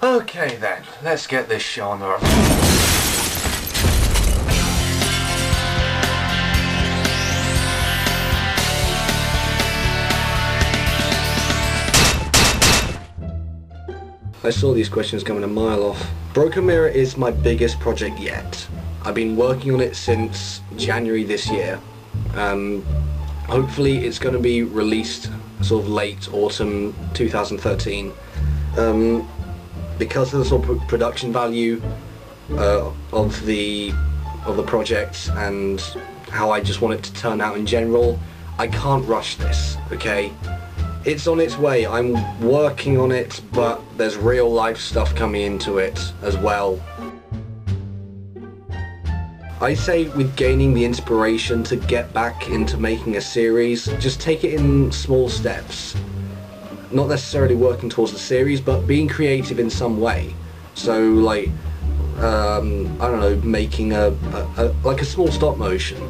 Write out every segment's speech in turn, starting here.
Okay then, let's get this show on the road. I saw these questions coming a mile off. Broken Mirror is my biggest project yet. I've been working on it since January this year. Hopefully it's going to be released sort of late autumn 2013. Because of the sort of production value of the project and how I just want it to turn out in general, I can't rush this, okay? It's on its way, I'm working on it, but there's real life stuff coming into it as well. I say with gaining the inspiration to get back into making a series, just take it in small steps. Not necessarily working towards the series, but being creative in some way. So like, I don't know, making like a small stop motion.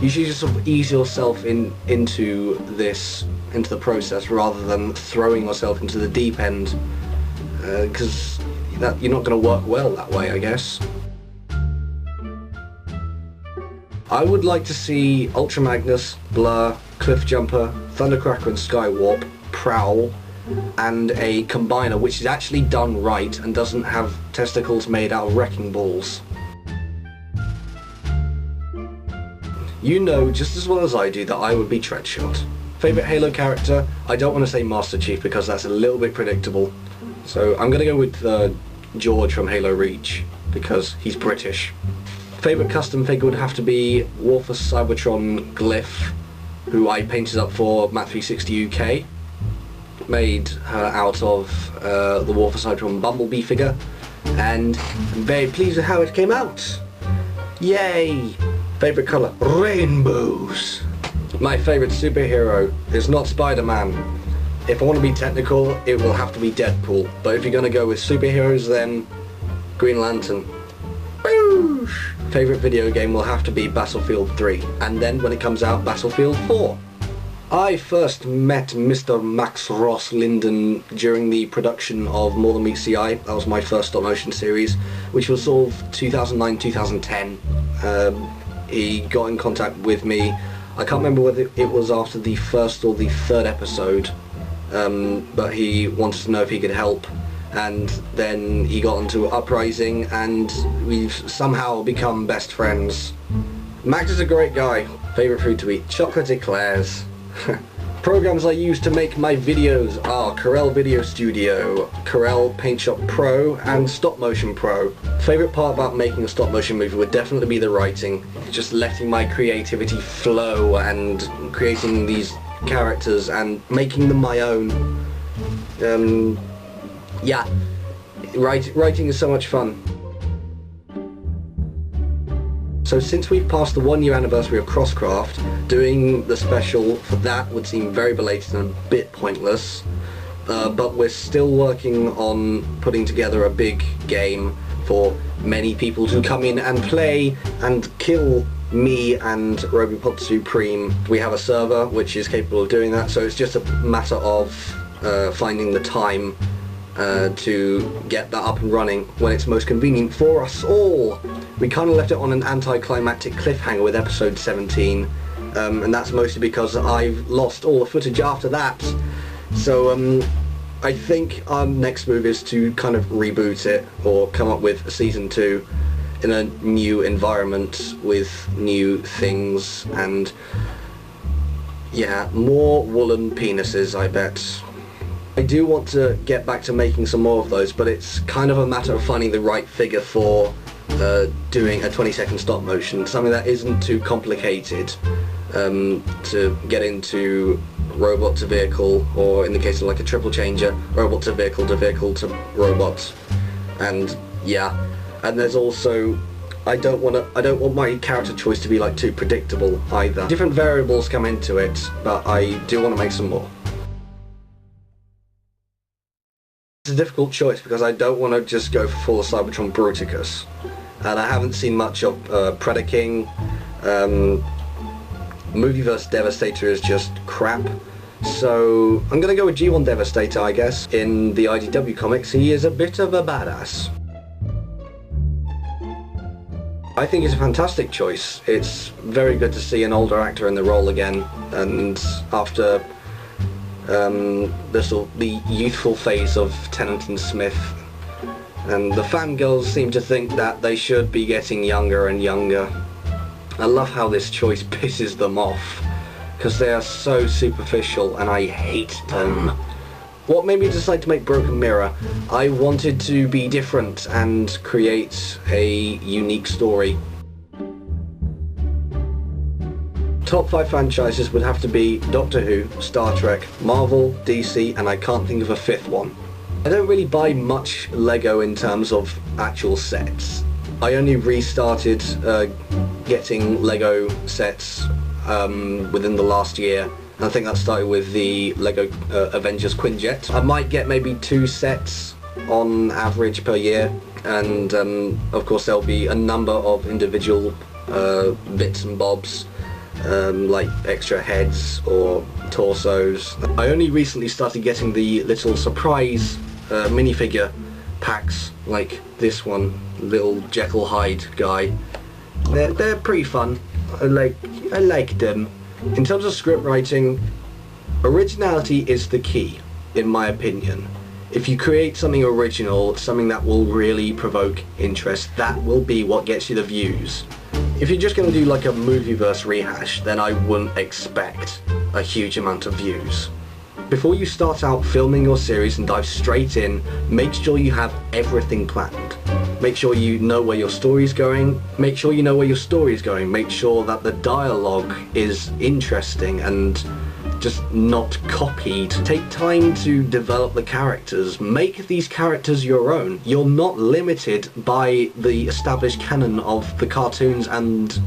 You should just sort of ease yourself into the process rather than throwing yourself into the deep end, because you're not going to work well that way, I guess. I would like to see Ultra Magnus, Blur, Cliffjumper, Thundercracker and Skywarp, Prowl, and a combiner which is actually done right and doesn't have testicles made out of wrecking balls. You know just as well as I do that I would be Treadshot. Favourite Halo character? I don't want to say Master Chief because that's a little bit predictable. So I'm going to go with George from Halo Reach because he's British. Favourite custom figure would have to be Warforce Cybertron Glyph, who I painted up for Mat 360 UK. Made her out of the Warforce Cybertron Bumblebee figure, and I'm very pleased with how it came out. Yay! Favourite colour? Rainbows! My favourite superhero is not Spider-Man. If I want to be technical, it will have to be Deadpool, but if you're going to go with superheroes, then Green Lantern. Whoosh! Favourite video game will have to be Battlefield 3, and then when it comes out, Battlefield 4. I first met Mr. Max Ross Linden during the production of More Than Meets the Eye. That was my first stop motion series, which was sort of 2009-2010. He got in contact with me. I can't remember whether it was after the first or the third episode, but he wanted to know if he could help. And then he got onto Uprising, and we've somehow become best friends. Max is a great guy. Favourite food to eat? Chocolate eclairs. Programs I use to make my videos are Corel Video Studio, Corel Paint Shop Pro, and Stop Motion Pro. Favourite part about making a stop motion movie would definitely be the writing. Just letting my creativity flow and creating these characters and making them my own. Yeah, writing is so much fun. So since we've passed the 1 year anniversary of Crosscraft, doing the special for that would seem very belated and a bit pointless, but we're still working on putting together a big game for many people to come in and play and kill me and Robopod Supreme. We have a server which is capable of doing that, so it's just a matter of finding the time to get that up and running when it's most convenient for us all. We kind of left it on an anticlimactic cliffhanger with episode 17, and that's mostly because I've lost all the footage after that. So I think our next move is to kind of reboot it or come up with a season 2 in a new environment with new things and yeah, more woolen penises, I bet. I do want to get back to making some more of those, but it's kind of a matter of finding the right figure for doing a 20-second stop motion, something that isn't too complicated to get into robot to vehicle, or in the case of like a triple changer, robot to vehicle to robot. And yeah, and there's also I don't want my character choice to be like too predictable either. Different variables come into it, but I do want to make some more. It's a difficult choice because I don't want to just go for full Cybertron Bruticus, and I haven't seen much of Predaking. Movieverse Devastator is just crap, So I'm going to go with G1 Devastator, I guess. In the IDW comics, he is a bit of a badass. I think it's a fantastic choice. It's very good to see an older actor in the role again, and after the youthful phase of Tennant and Smith. And the fangirls seem to think that they should be getting younger and younger. I love how this choice pisses them off, because they are so superficial and I hate them. What made me decide to make Broken Mirror? I wanted to be different and create a unique story. Top 5 franchises would have to be Doctor Who, Star Trek, Marvel, DC, and I can't think of a fifth one. I don't really buy much Lego in terms of actual sets. I only restarted getting Lego sets within the last year. I think that started with the Lego Avengers Quinjet. I might get maybe 2 sets on average per year, and of course there'll be a number of individual bits and bobs, like extra heads or torsos. I only recently started getting the little surprise minifigure packs, like this one, little Jekyll Hyde guy. They're pretty fun. I like them. In terms of script writing, originality is the key, in my opinion. If you create something original, something that will really provoke interest, that will be what gets you the views. If you're just going to do like a movieverse rehash, then I wouldn't expect a huge amount of views. Before you start out filming your series and dive straight in, make sure you have everything planned. Make sure you know where your story's going. Make sure you know where your story is going. Make sure that the dialogue is interesting and just not copied. Take time to develop the characters. Make these characters your own. You're not limited by the established canon of the cartoons and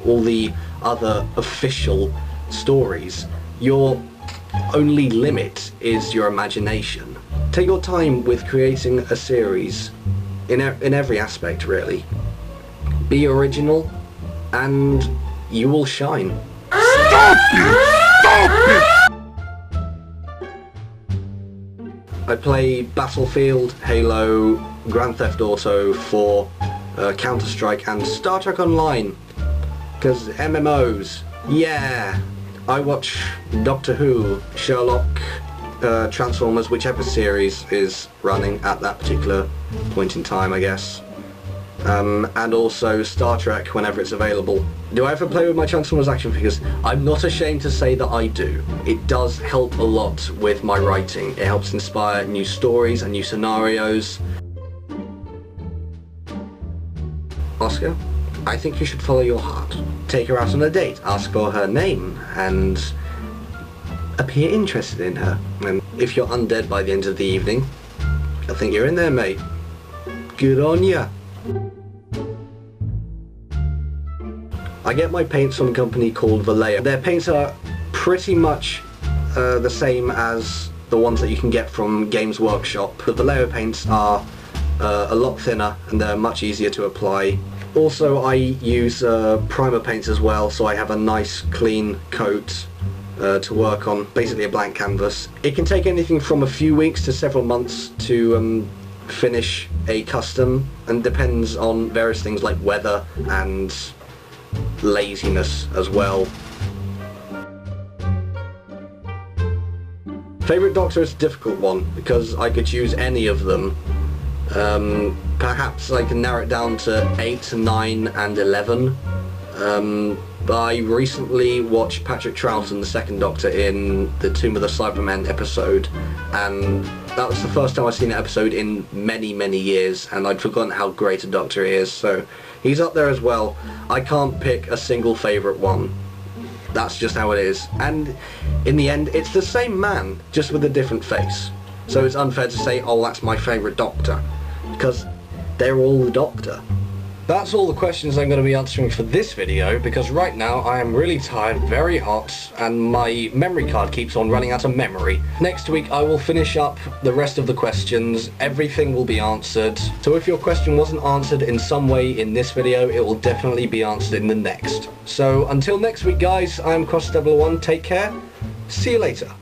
all the other official stories. Your only limit is your imagination. Take your time with creating a series in every aspect, really. Be original and you will shine. Stop it! Stop it! I play Battlefield, Halo, Grand Theft Auto 4, Counter-Strike and Star Trek Online. Because MMOs, yeah! I watch Doctor Who, Sherlock, Transformers, whichever series is running at that particular point in time, I guess. And also Star Trek whenever it's available. Do I ever play with my Transformers action figures? I'm not ashamed to say that I do. It does help a lot with my writing. It helps inspire new stories and new scenarios. Oscar, I think you should follow your heart. Take her out on a date, ask for her name, and appear interested in her. And if you're undead by the end of the evening, I think you're in there, mate. Good on ya. I get my paints from a company called Vallejo. Their paints are pretty much the same as the ones that you can get from Games Workshop. The Vallejo paints are a lot thinner and they're much easier to apply. Also, I use primer paints as well, so I have a nice clean coat to work on, basically a blank canvas. It can take anything from a few weeks to several months to finish a custom, and depends on various things like weather and laziness as well. Favourite Doctor is a difficult one because I could choose any of them. Perhaps I can narrow it down to 8, 9 and 11. I recently watched Patrick Troughton, the second Doctor, in the Tomb of the Cybermen episode, and that was the first time I've seen an episode in many, many years, and I'd forgotten how great a Doctor he is, so he's up there as well. I can't pick a single favourite one. That's just how it is. And in the end, it's the same man, just with a different face. So it's unfair to say, oh, that's my favourite Doctor, because they're all the Doctor. That's all the questions I'm going to be answering for this video, because right now I am really tired, very hot, and my memory card keeps on running out of memory. Next week I will finish up the rest of the questions, everything will be answered. So if your question wasn't answered in some way in this video, it will definitely be answered in the next. So until next week guys, I'm Cross001, take care, See you later.